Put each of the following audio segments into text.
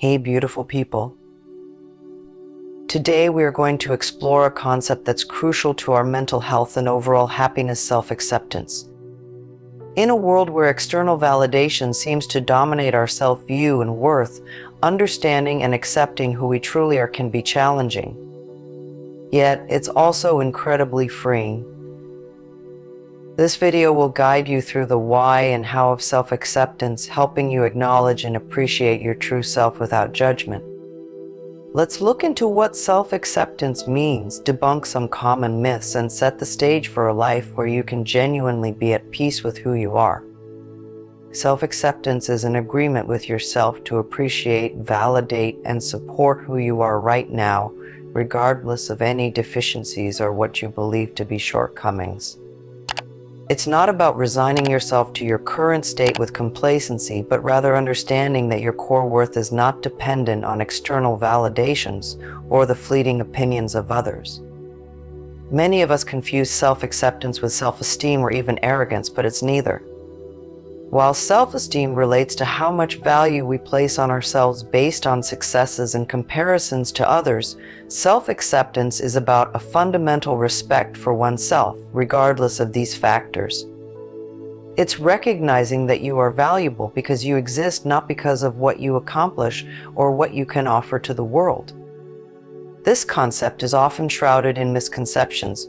Hey, beautiful people. Today we are going to explore a concept that's crucial to our mental health and overall happiness: self-acceptance. In a world where external validation seems to dominate our self-view and worth, understanding and accepting who we truly are can be challenging. Yet, it's also incredibly freeing. This video will guide you through the why and how of self-acceptance, helping you acknowledge and appreciate your true self without judgment. Let's look into what self-acceptance means, debunk some common myths, and set the stage for a life where you can genuinely be at peace with who you are. Self-acceptance is an agreement with yourself to appreciate, validate, and support who you are right now, regardless of any deficiencies or what you believe to be shortcomings. It's not about resigning yourself to your current state with complacency, but rather understanding that your core worth is not dependent on external validations or the fleeting opinions of others. Many of us confuse self-acceptance with self-esteem or even arrogance, but it's neither. While self-esteem relates to how much value we place on ourselves based on successes and comparisons to others, self-acceptance is about a fundamental respect for oneself, regardless of these factors. It's recognizing that you are valuable because you exist, not because of what you accomplish or what you can offer to the world. This concept is often shrouded in misconceptions.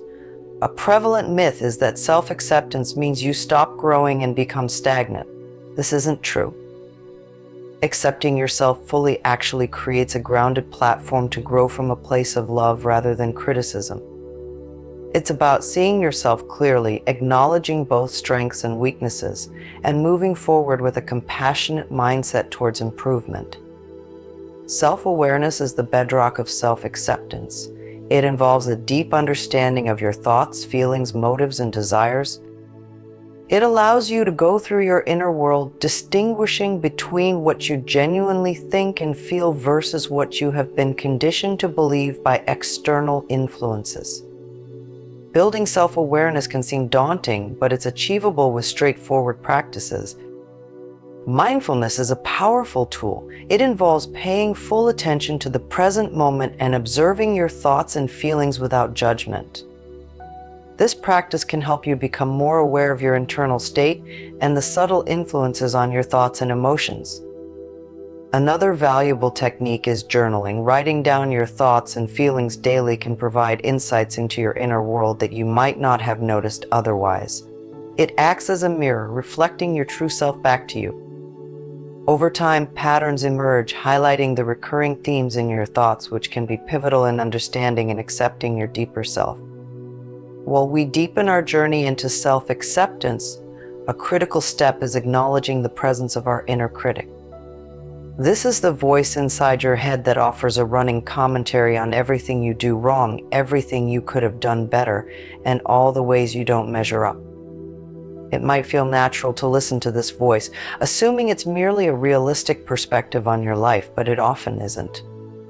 A prevalent myth is that self-acceptance means you stop growing and become stagnant. This isn't true. Accepting yourself fully actually creates a grounded platform to grow from a place of love rather than criticism. It's about seeing yourself clearly, acknowledging both strengths and weaknesses, and moving forward with a compassionate mindset towards improvement. Self-awareness is the bedrock of self-acceptance. It involves a deep understanding of your thoughts, feelings, motives, and desires. It allows you to go through your inner world, distinguishing between what you genuinely think and feel versus what you have been conditioned to believe by external influences. Building self-awareness can seem daunting, but it's achievable with straightforward practices. Mindfulness is a powerful tool. It involves paying full attention to the present moment and observing your thoughts and feelings without judgment. This practice can help you become more aware of your internal state and the subtle influences on your thoughts and emotions. Another valuable technique is journaling. Writing down your thoughts and feelings daily can provide insights into your inner world that you might not have noticed otherwise. It acts as a mirror, reflecting your true self back to you. Over time, patterns emerge, highlighting the recurring themes in your thoughts, which can be pivotal in understanding and accepting your deeper self. While we deepen our journey into self-acceptance, a critical step is acknowledging the presence of our inner critic. This is the voice inside your head that offers a running commentary on everything you do wrong, everything you could have done better, and all the ways you don't measure up. It might feel natural to listen to this voice, assuming it's merely a realistic perspective on your life, but it often isn't.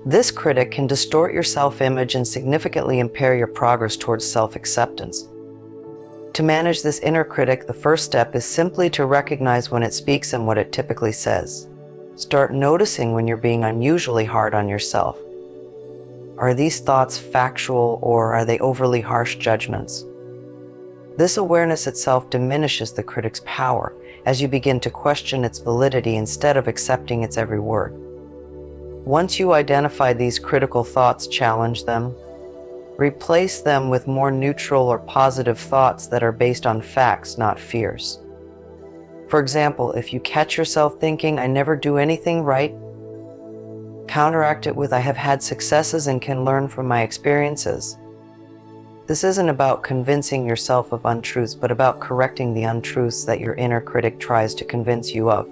This critic can distort your self-image and significantly impair your progress towards self-acceptance. To manage this inner critic, the first step is simply to recognize when it speaks and what it typically says. Start noticing when you're being unusually hard on yourself. Are these thoughts factual, or are they overly harsh judgments? This awareness itself diminishes the critic's power as you begin to question its validity instead of accepting its every word. Once you identify these critical thoughts, challenge them. Replace them with more neutral or positive thoughts that are based on facts, not fears. For example, if you catch yourself thinking, "I never do anything right," counteract it with, "I have had successes and can learn from my experiences." This isn't about convincing yourself of untruths, but about correcting the untruths that your inner critic tries to convince you of.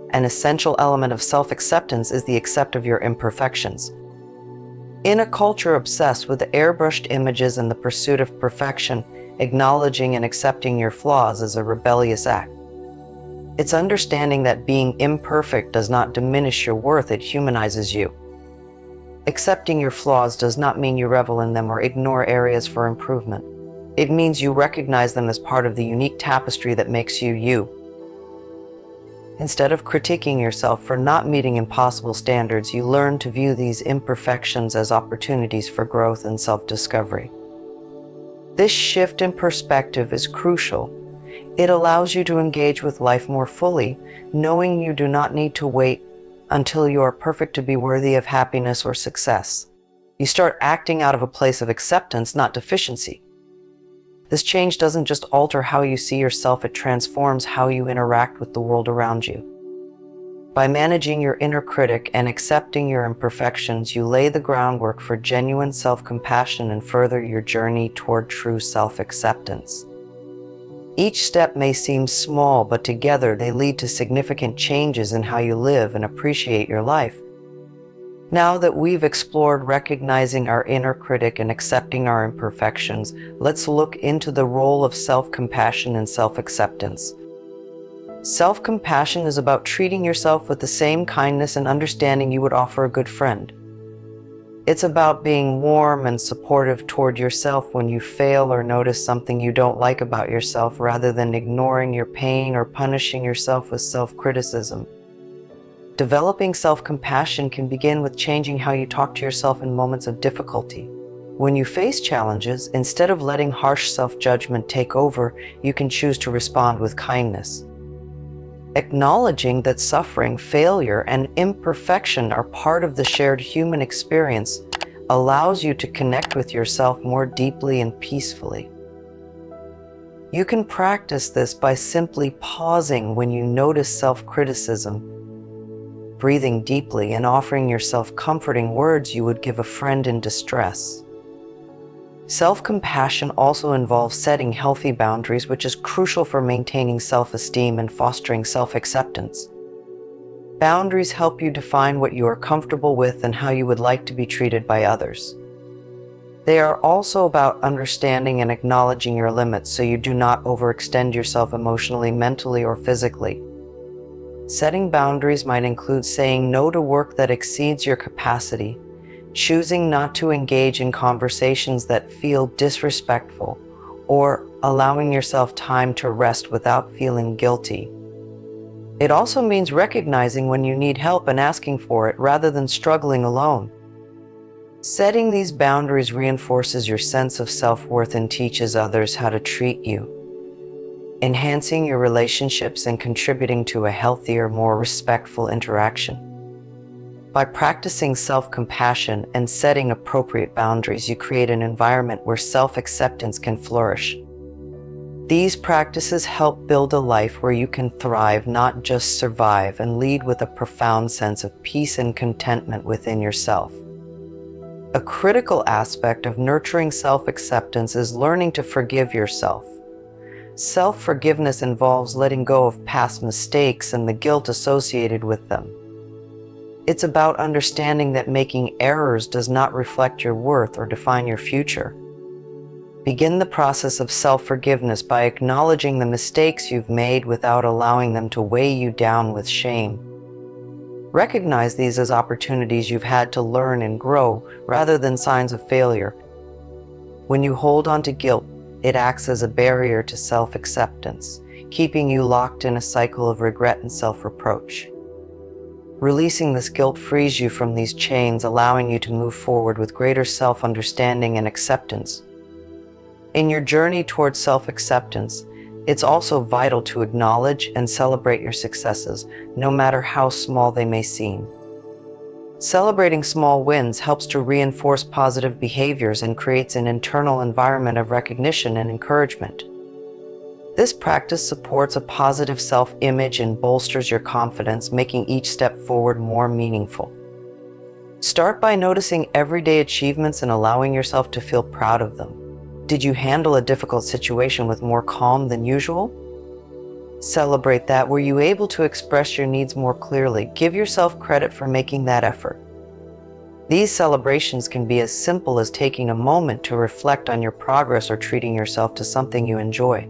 An essential element of self-acceptance is the accept of your imperfections. In a culture obsessed with airbrushed images and the pursuit of perfection, acknowledging and accepting your flaws is a rebellious act. It's understanding that being imperfect does not diminish your worth, it humanizes you. Accepting your flaws does not mean you revel in them or ignore areas for improvement. It means you recognize them as part of the unique tapestry that makes you you. Instead of critiquing yourself for not meeting impossible standards, you learn to view these imperfections as opportunities for growth and self-discovery. This shift in perspective is crucial. It allows you to engage with life more fully, knowing you do not need to wait until you are perfect to be worthy of happiness or success. You start acting out of a place of acceptance, not deficiency. This change doesn't just alter how you see yourself, it transforms how you interact with the world around you. By managing your inner critic and accepting your imperfections, you lay the groundwork for genuine self-compassion and further your journey toward true self-acceptance. Each step may seem small, but together they lead to significant changes in how you live and appreciate your life. Now that we've explored recognizing our inner critic and accepting our imperfections, let's look into the role of self-compassion and self-acceptance. Self-compassion is about treating yourself with the same kindness and understanding you would offer a good friend. It's about being warm and supportive toward yourself when you fail or notice something you don't like about yourself, rather than ignoring your pain or punishing yourself with self-criticism. Developing self-compassion can begin with changing how you talk to yourself in moments of difficulty. When you face challenges, instead of letting harsh self-judgment take over, you can choose to respond with kindness. Acknowledging that suffering, failure, and imperfection are part of the shared human experience allows you to connect with yourself more deeply and peacefully. You can practice this by simply pausing when you notice self-criticism, breathing deeply, and offering yourself comforting words you would give a friend in distress. Self-compassion also involves setting healthy boundaries, which is crucial for maintaining self-esteem and fostering self-acceptance. Boundaries help you define what you are comfortable with and how you would like to be treated by others. They are also about understanding and acknowledging your limits so you do not overextend yourself emotionally, mentally, or physically. Setting boundaries might include saying no to work that exceeds your capacity, choosing not to engage in conversations that feel disrespectful, or allowing yourself time to rest without feeling guilty. It also means recognizing when you need help and asking for it rather than struggling alone. Setting these boundaries reinforces your sense of self-worth and teaches others how to treat you, enhancing your relationships and contributing to a healthier, more respectful interaction. By practicing self-compassion and setting appropriate boundaries, you create an environment where self-acceptance can flourish. These practices help build a life where you can thrive, not just survive, and lead with a profound sense of peace and contentment within yourself. A critical aspect of nurturing self-acceptance is learning to forgive yourself. Self-forgiveness involves letting go of past mistakes and the guilt associated with them. It's about understanding that making errors does not reflect your worth or define your future. Begin the process of self-forgiveness by acknowledging the mistakes you've made without allowing them to weigh you down with shame. Recognize these as opportunities you've had to learn and grow, rather than signs of failure. When you hold on to guilt, it acts as a barrier to self-acceptance, keeping you locked in a cycle of regret and self-reproach. Releasing this guilt frees you from these chains, allowing you to move forward with greater self-understanding and acceptance. In your journey towards self-acceptance, it's also vital to acknowledge and celebrate your successes, no matter how small they may seem. Celebrating small wins helps to reinforce positive behaviors and creates an internal environment of recognition and encouragement. This practice supports a positive self-image and bolsters your confidence, making each step forward more meaningful. Start by noticing everyday achievements and allowing yourself to feel proud of them. Did you handle a difficult situation with more calm than usual? Celebrate that. Were you able to express your needs more clearly? Give yourself credit for making that effort. These celebrations can be as simple as taking a moment to reflect on your progress or treating yourself to something you enjoy.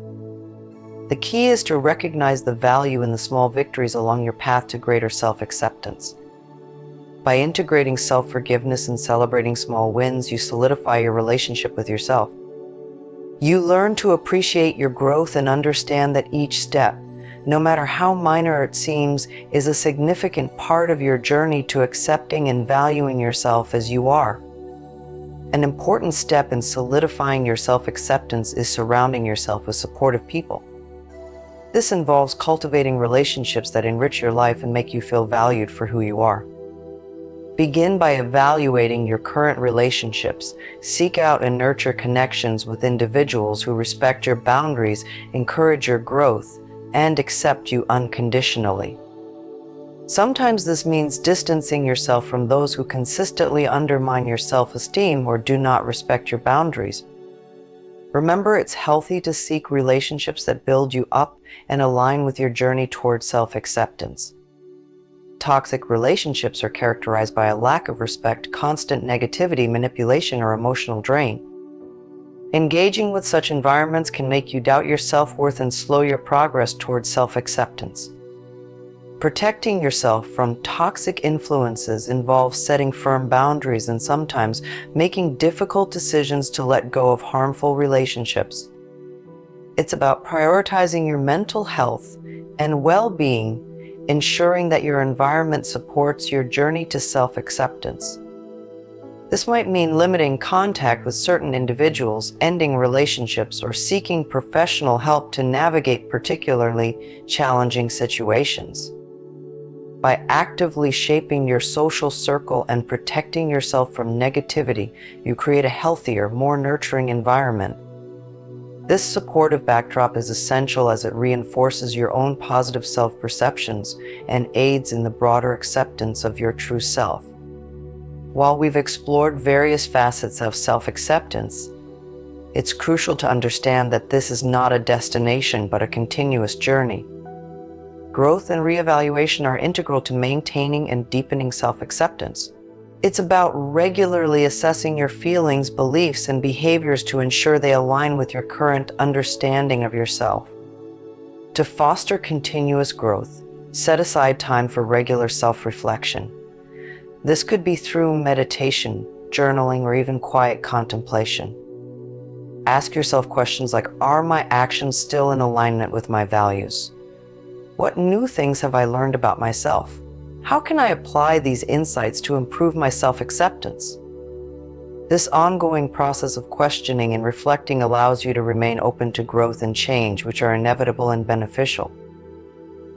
The key is to recognize the value in the small victories along your path to greater self-acceptance. By integrating self-forgiveness and celebrating small wins, you solidify your relationship with yourself. You learn to appreciate your growth and understand that each step, no matter how minor it seems, is a significant part of your journey to accepting and valuing yourself as you are. An important step in solidifying your self-acceptance is surrounding yourself with supportive people. This involves cultivating relationships that enrich your life and make you feel valued for who you are. Begin by evaluating your current relationships. Seek out and nurture connections with individuals who respect your boundaries, encourage your growth, and accept you unconditionally. Sometimes this means distancing yourself from those who consistently undermine your self-esteem or do not respect your boundaries. Remember, it's healthy to seek relationships that build you up and align with your journey towards self-acceptance. Toxic relationships are characterized by a lack of respect, constant negativity, manipulation, or emotional drain. Engaging with such environments can make you doubt your self-worth and slow your progress towards self-acceptance. Protecting yourself from toxic influences involves setting firm boundaries and sometimes making difficult decisions to let go of harmful relationships. It's about prioritizing your mental health and well-being, ensuring that your environment supports your journey to self-acceptance. This might mean limiting contact with certain individuals, ending relationships, or seeking professional help to navigate particularly challenging situations. By actively shaping your social circle and protecting yourself from negativity, you create a healthier, more nurturing environment. This supportive backdrop is essential as it reinforces your own positive self-perceptions and aids in the broader acceptance of your true self. While we've explored various facets of self-acceptance, it's crucial to understand that this is not a destination but a continuous journey. Growth and reevaluation are integral to maintaining and deepening self-acceptance. It's about regularly assessing your feelings, beliefs, and behaviors to ensure they align with your current understanding of yourself. To foster continuous growth, set aside time for regular self-reflection. This could be through meditation, journaling, or even quiet contemplation. Ask yourself questions like, are my actions still in alignment with my values? What new things have I learned about myself? How can I apply these insights to improve my self-acceptance? This ongoing process of questioning and reflecting allows you to remain open to growth and change, which are inevitable and beneficial.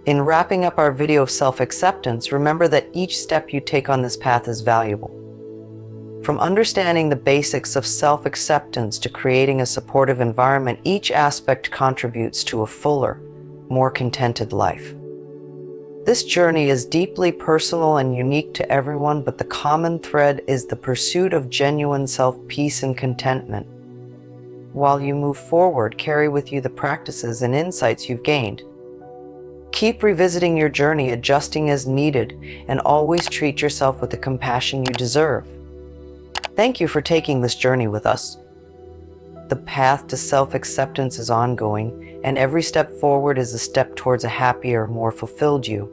In wrapping up our video of self-acceptance, remember that each step you take on this path is valuable. From understanding the basics of self-acceptance to creating a supportive environment, each aspect contributes to a fuller, more contented life. This journey is deeply personal and unique to everyone, but the common thread is the pursuit of genuine self-peace and contentment. While you move forward, carry with you the practices and insights you've gained. Keep revisiting your journey, adjusting as needed, and always treat yourself with the compassion you deserve. Thank you for taking this journey with us. The path to self-acceptance is ongoing, and every step forward is a step towards a happier, more fulfilled you.